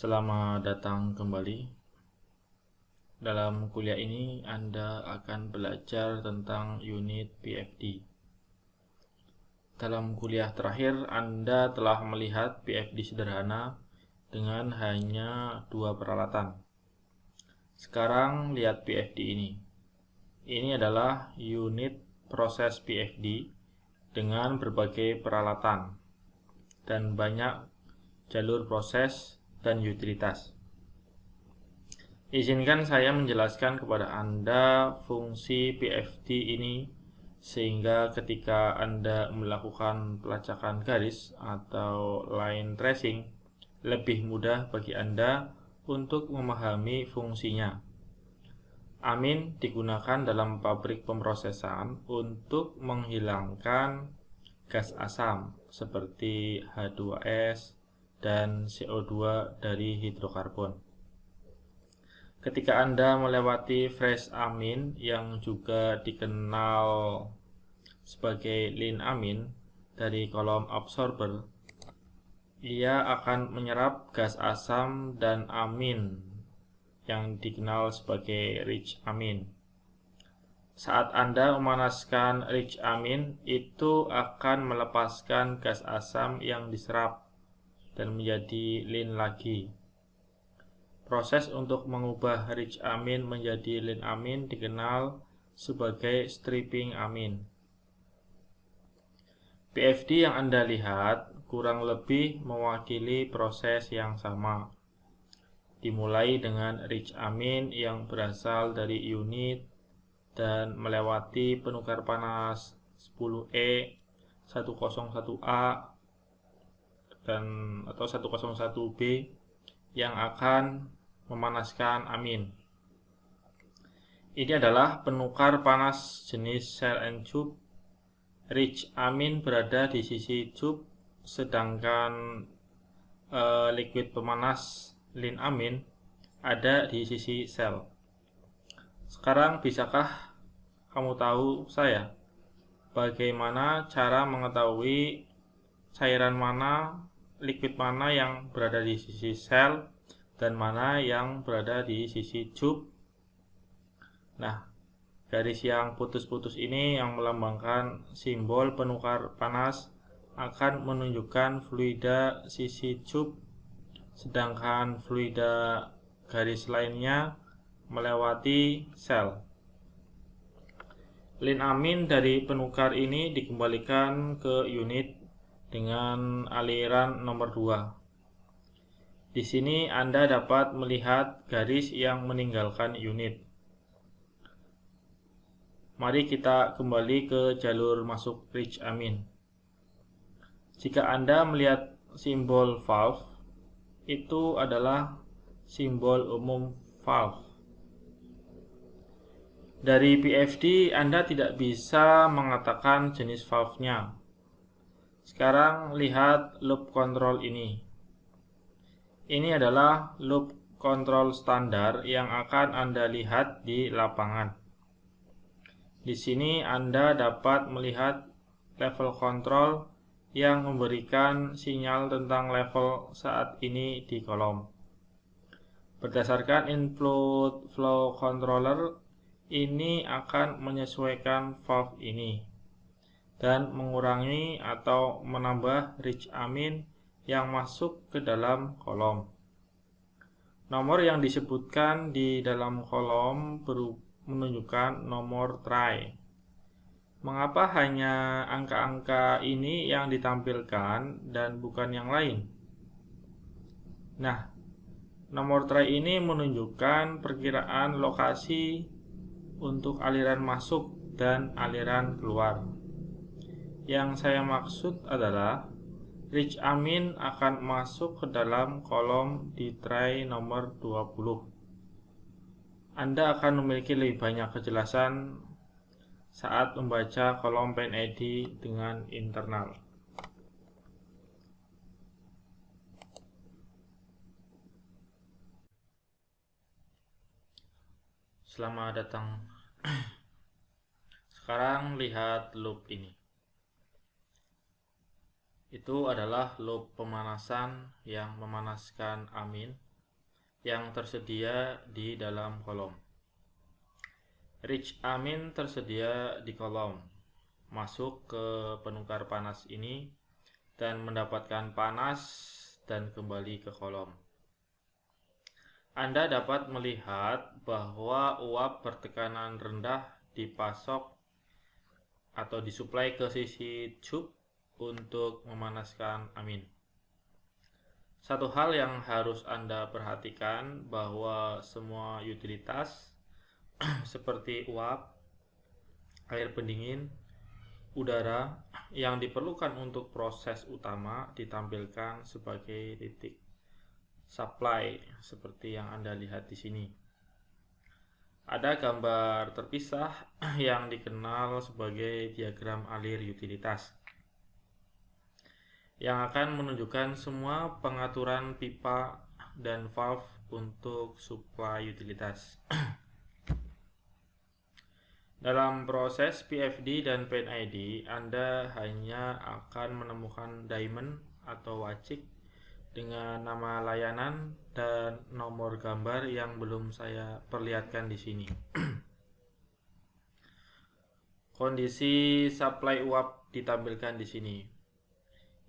Selamat datang kembali. Dalam kuliah ini Anda akan belajar tentang unit PFD. Dalam kuliah terakhir Anda telah melihat PFD sederhana dengan hanya 2 peralatan. Sekarang lihat PFD ini. Ini adalah unit proses PFD dengan berbagai peralatan dan banyak jalur proses dan utilitas. Izinkan saya menjelaskan kepada Anda fungsi PFD ini sehingga ketika Anda melakukan pelacakan garis atau line tracing lebih mudah bagi Anda untuk memahami fungsinya. Amin digunakan dalam pabrik pemrosesan untuk menghilangkan gas asam seperti H2S dan CO2 dari hidrokarbon. Ketika Anda melewati fresh amin yang juga dikenal sebagai lean amin dari kolom absorber, ia akan menyerap gas asam dan amin yang dikenal sebagai rich amin. Saat Anda memanaskan rich amin, itu akan melepaskan gas asam yang diserap dan menjadi lean lagi. Proses untuk mengubah rich amin menjadi lean amin dikenal sebagai stripping amin. PFD yang Anda lihat kurang lebih mewakili proses yang sama. Dimulai dengan rich amin yang berasal dari unit dan melewati penukar panas 10E, 101A dan atau 101B yang akan memanaskan amin. Ini adalah penukar panas jenis cell and tube. Rich amin berada di sisi tube, sedangkan liquid pemanas lean amin ada di sisi sel. Sekarang bisakah kamu tahu saya bagaimana cara mengetahui cairan mana, liquid mana yang berada di sisi sel dan mana yang berada di sisi tube? Nah, garis yang putus-putus ini yang melambangkan simbol penukar panas akan menunjukkan fluida sisi tube, sedangkan fluida garis lainnya melewati sel. Lean amin dari penukar ini dikembalikan ke unit dengan aliran nomor 2. Di sini Anda dapat melihat garis yang meninggalkan unit. Mari kita kembali ke jalur masuk rich amin. Jika Anda melihat simbol valve, itu adalah simbol umum valve. Dari PFD Anda tidak bisa mengatakan jenis valve-nya. Sekarang lihat loop control ini. Ini adalah loop control standar yang akan Anda lihat di lapangan. Di sini Anda dapat melihat level control yang memberikan sinyal tentang level saat ini di kolom. Berdasarkan input flow controller, ini akan menyesuaikan valve ini dan mengurangi atau menambah rich amin yang masuk ke dalam kolom. Nomor yang disebutkan di dalam kolom menunjukkan nomor try. Mengapa hanya angka-angka ini yang ditampilkan dan bukan yang lain? Nah, nomor try ini menunjukkan perkiraan lokasi untuk aliran masuk dan aliran keluar. Yang saya maksud adalah rich amin akan masuk ke dalam kolom di try nomor 20. Anda akan memiliki lebih banyak kejelasan saat membaca kolom PNID dengan internal. Selamat datang. Sekarang lihat loop ini. Itu adalah loop pemanasan yang memanaskan amin yang tersedia di dalam kolom. Reach amin tersedia di kolom. Masuk ke penukar panas ini dan mendapatkan panas dan kembali ke kolom. Anda dapat melihat bahwa uap bertekanan rendah dipasok atau disuplai ke sisi tube untuk memanaskan amin. Satu hal yang harus Anda perhatikan bahwa semua utilitas seperti uap, air pendingin, udara yang diperlukan untuk proses utama ditampilkan sebagai titik supply seperti yang Anda lihat di sini. Ada gambar terpisah yang dikenal sebagai diagram alir utilitas yang akan menunjukkan semua pengaturan pipa dan valve untuk supply utilitas. Dalam proses PFD dan PNID, Anda hanya akan menemukan diamond atau wacik dengan nama layanan dan nomor gambar yang belum saya perlihatkan di sini. Kondisi supply uap ditampilkan di sini.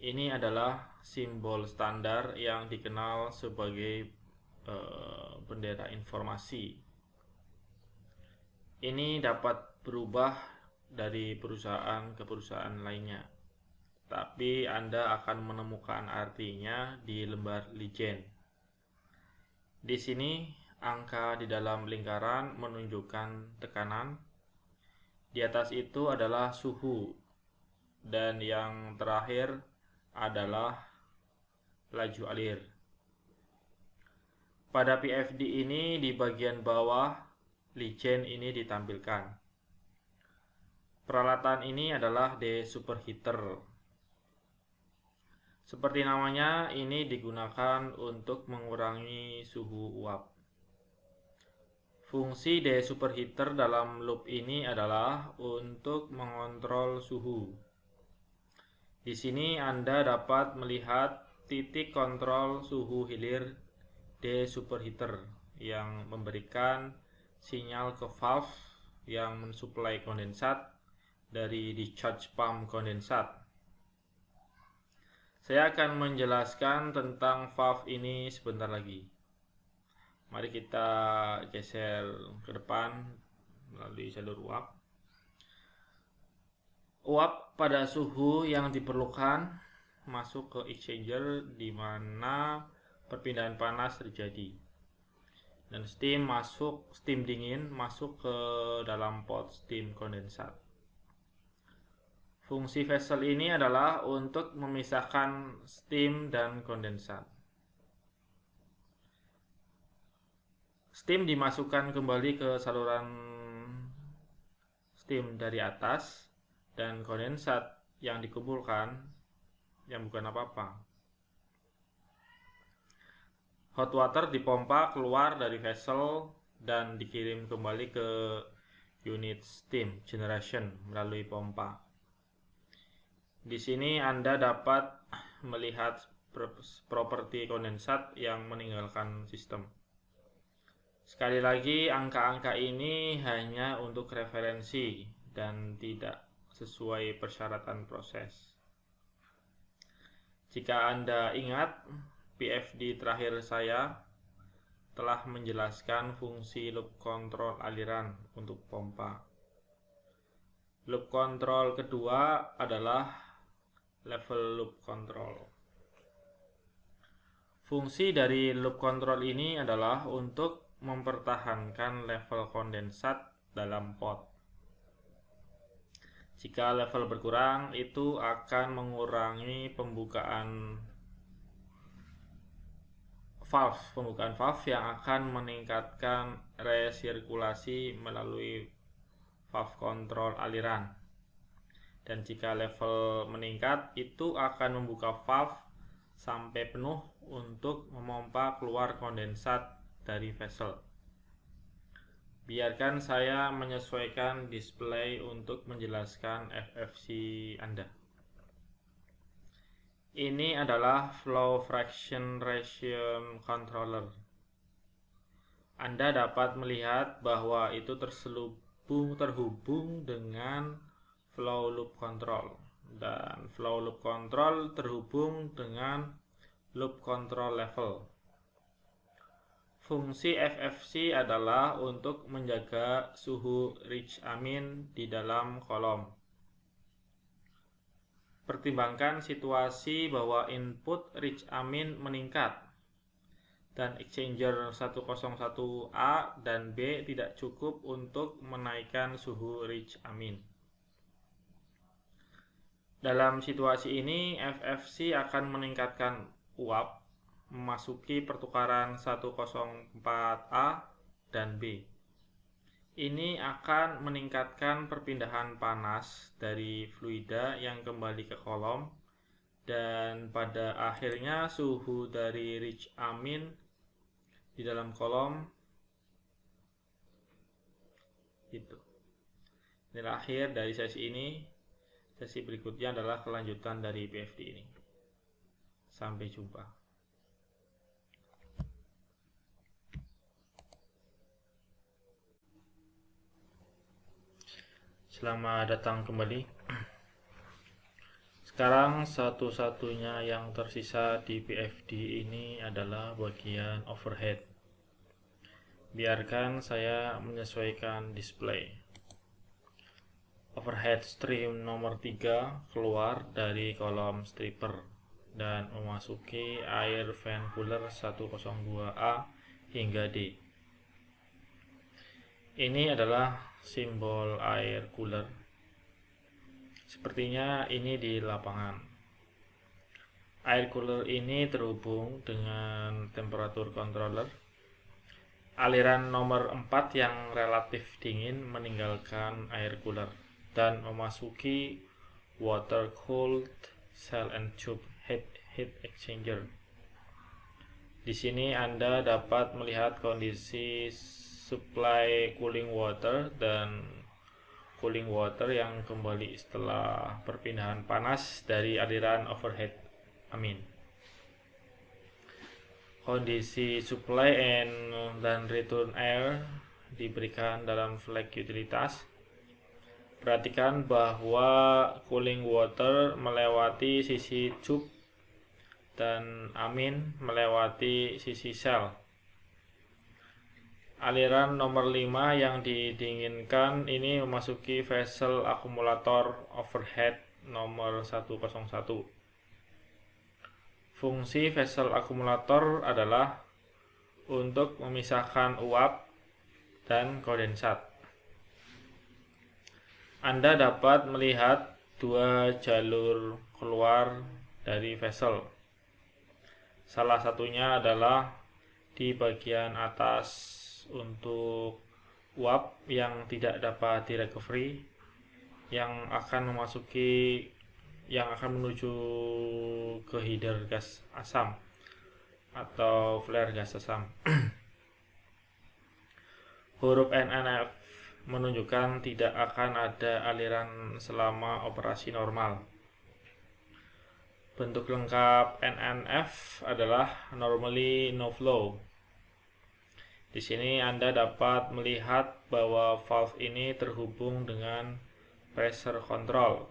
Ini adalah simbol standar yang dikenal sebagai bendera informasi. Ini dapat berubah dari perusahaan ke perusahaan lainnya, tapi Anda akan menemukan artinya di lembar Legend. Di sini, angka di dalam lingkaran menunjukkan tekanan. Di atas itu adalah suhu, dan yang terakhir adalah laju alir. Pada PFD ini di bagian bawah Legend ini ditampilkan. Peralatan ini adalah desuperheater. Seperti namanya, ini digunakan untuk mengurangi suhu uap. Fungsi desuperheater dalam loop ini adalah untuk mengontrol suhu. Di sini Anda dapat melihat titik kontrol suhu hilir desuperheater yang memberikan sinyal ke valve yang mensuplai kondensat dari discharge pump kondensat. Saya akan menjelaskan tentang valve ini sebentar lagi. Mari kita geser ke depan melalui jalur uap. Uap pada suhu yang diperlukan masuk ke exchanger di mana perpindahan panas terjadi. Dan steam dingin masuk ke dalam pot steam kondensat. Fungsi vessel ini adalah untuk memisahkan steam dan kondensat. Steam dimasukkan kembali ke saluran steam dari atas, dan kondensat yang dikumpulkan yang bukan apa-apa. Hot water dipompa keluar dari vessel dan dikirim kembali ke unit steam generation melalui pompa. Di sini Anda dapat melihat properti kondensat yang meninggalkan sistem. Sekali lagi, angka-angka ini hanya untuk referensi dan tidak sesuai persyaratan proses. Jika Anda ingat, PFD terakhir saya telah menjelaskan fungsi loop control aliran untuk pompa. Loop control kedua adalah level loop control. Fungsi dari loop control ini adalah untuk mempertahankan level kondensat dalam pot. Jika level berkurang, itu akan mengurangi pembukaan valve yang akan meningkatkan resirkulasi melalui valve kontrol aliran. Dan jika level meningkat, itu akan membuka valve sampai penuh untuk memompa keluar kondensat dari vessel. Biarkan saya menyesuaikan display untuk menjelaskan FFC Anda. Ini adalah flow fraction ratio controller. Anda dapat melihat bahwa itu terhubung dengan flow loop control, dan flow loop control terhubung dengan loop control level. Fungsi FFC adalah untuk menjaga suhu reach amin di dalam kolom. Pertimbangkan situasi bahwa input reach amin meningkat dan exchanger 101A dan B tidak cukup untuk menaikkan suhu reach amin. Dalam situasi ini, FFC akan meningkatkan uap memasuki pertukaran 104A dan B. Ini akan meningkatkan perpindahan panas dari fluida yang kembali ke kolom, dan pada akhirnya suhu dari reach amin di dalam kolom itu. Inilah akhir dari sesi ini. Sesi berikutnya adalah kelanjutan dari PFD ini. Sampai jumpa. Selamat datang kembali. Sekarang satu-satunya yang tersisa di PFD ini adalah bagian overhead. Biarkan saya menyesuaikan display. Overhead stream nomor 3 keluar dari kolom stripper dan memasuki air fan cooler 102A hingga D. Ini adalah simbol air cooler. Sepertinya ini di lapangan. Air cooler ini terhubung dengan temperatur controller. Aliran nomor 4 yang relatif dingin meninggalkan air cooler dan memasuki water cooled cell and tube heat exchanger. Di sini Anda dapat melihat kondisi supply cooling water dan cooling water yang kembali setelah perpindahan panas dari aliran overhead amin. Kondisi supply dan return air diberikan dalam flag utilitas. Perhatikan bahwa cooling water melewati sisi tube dan amin melewati sisi cell. Aliran nomor 5 yang didinginkan ini memasuki vessel akumulator overhead nomor 101. Fungsi vessel akumulator adalah untuk memisahkan uap dan kondensat. Anda dapat melihat dua jalur keluar dari vessel. Salah satunya adalah di bagian atas untuk uap yang tidak dapat direcovery, yang akan menuju ke header gas asam atau flare gas asam. Huruf NNF menunjukkan tidak akan ada aliran selama operasi normal. Bentuk lengkap NNF adalah normally no flow. Di sini Anda dapat melihat bahwa valve ini terhubung dengan pressure control.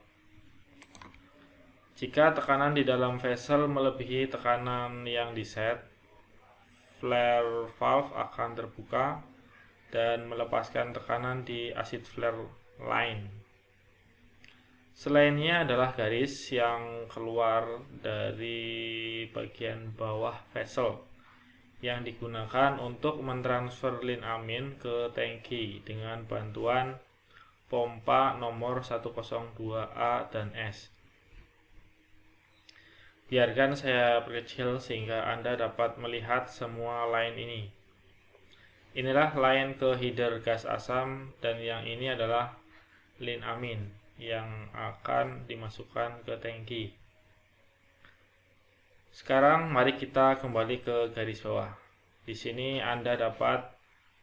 Jika tekanan di dalam vessel melebihi tekanan yang diset, flare valve akan terbuka dan melepaskan tekanan di acid flare line. Selainnya adalah garis yang keluar dari bagian bawah vessel yang digunakan untuk mentransfer lin amin ke tangki dengan bantuan pompa nomor 102A dan S. Biarkan saya perkecil sehingga Anda dapat melihat semua line ini. Inilah line ke header gas asam, dan yang ini adalah lin amin yang akan dimasukkan ke tangki. Sekarang mari kita kembali ke garis bawah. Di sini Anda dapat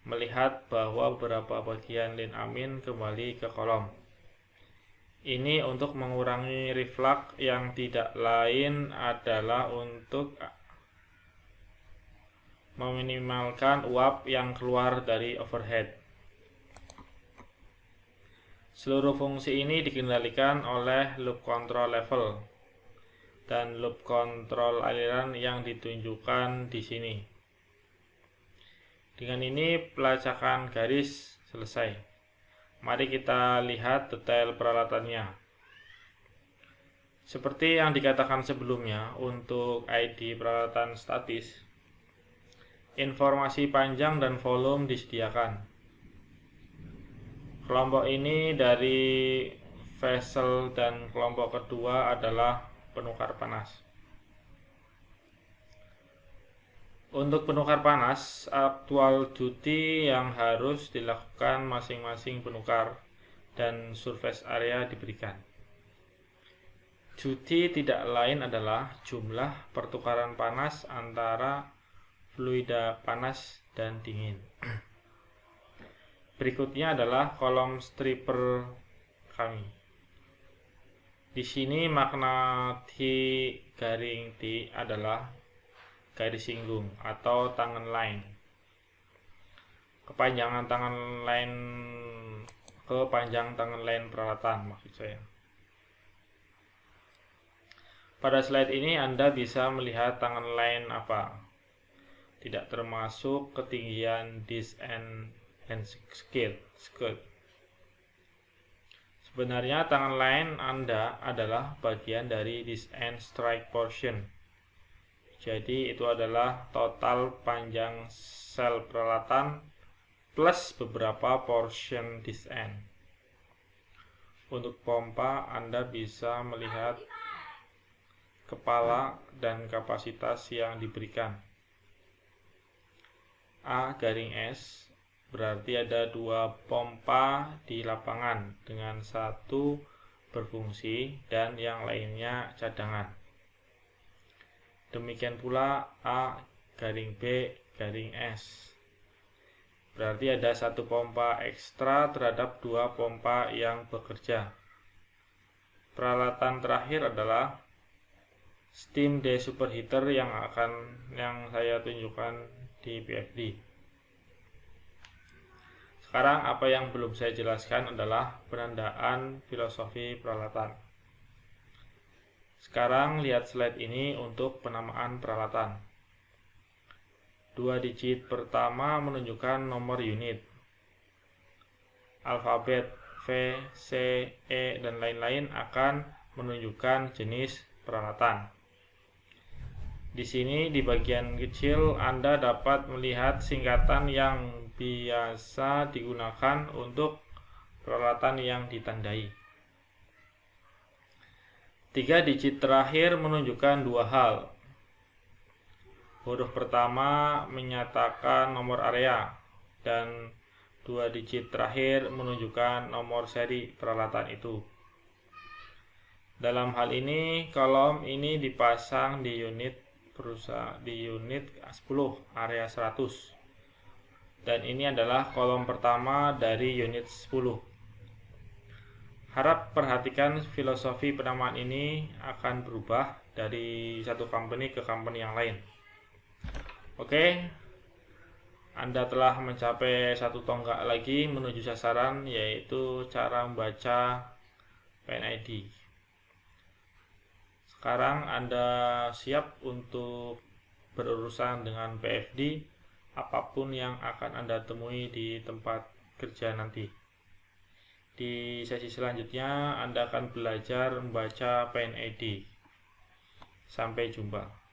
melihat bahwa beberapa bagian lin amin kembali ke kolom. Ini untuk mengurangi reflux yang tidak lain adalah untuk meminimalkan uap yang keluar dari overhead. Seluruh fungsi ini dikendalikan oleh loop control level dan loop control aliran yang ditunjukkan di sini. Dengan ini pelacakan garis selesai. Mari kita lihat detail peralatannya. Seperti yang dikatakan sebelumnya, untuk ID peralatan statis, informasi panjang dan volume disediakan. Kelompok ini dari vessel dan kelompok kedua adalah penukar panas. Untuk penukar panas, actual duty yang harus dilakukan masing-masing penukar dan surface area diberikan. Duty tidak lain adalah jumlah pertukaran panas antara fluida panas dan dingin. Berikutnya adalah kolom stripper kami. Di sini makna T garing T adalah garis singgung atau tangan line. Kepanjangan tangan line peralatan maksud saya. Pada slide ini Anda bisa melihat tangan line apa. Tidak termasuk ketinggian disk and skirt. Sebenarnya tangan line Anda adalah bagian dari disk and strike portion. Jadi itu adalah total panjang sel peralatan plus beberapa portion disk end. Untuk pompa Anda bisa melihat kepala dan kapasitas yang diberikan. A garing S berarti ada 2 pompa di lapangan dengan satu berfungsi dan yang lainnya cadangan. Demikian pula A garing B garing S berarti ada 1 pompa ekstra terhadap 2 pompa yang bekerja. Peralatan terakhir adalah steam desuperheater yang saya tunjukkan di PFD. Sekarang apa yang belum saya jelaskan adalah penandaan filosofi peralatan. Sekarang lihat slide ini untuk penamaan peralatan. 2 digit pertama menunjukkan nomor unit. Alfabet V, C, E, dan lain-lain akan menunjukkan jenis peralatan. Di sini di bagian kecil Anda dapat melihat singkatan yang biasa digunakan untuk peralatan yang ditandai. 3 digit terakhir menunjukkan 2 hal. Huruf pertama menyatakan nomor area dan 2 digit terakhir menunjukkan nomor seri peralatan itu. Dalam hal ini kolom ini dipasang di unit 10 area 100 dan ini adalah kolom pertama dari unit 10. Harap perhatikan filosofi penamaan ini akan berubah dari satu company ke company yang lain. Oke, Anda telah mencapai satu tonggak lagi menuju sasaran, yaitu cara membaca PNID. Sekarang Anda siap untuk berurusan dengan PFD apapun yang akan Anda temui di tempat kerja nanti. Di sesi selanjutnya Anda akan belajar membaca PNID. Sampai jumpa.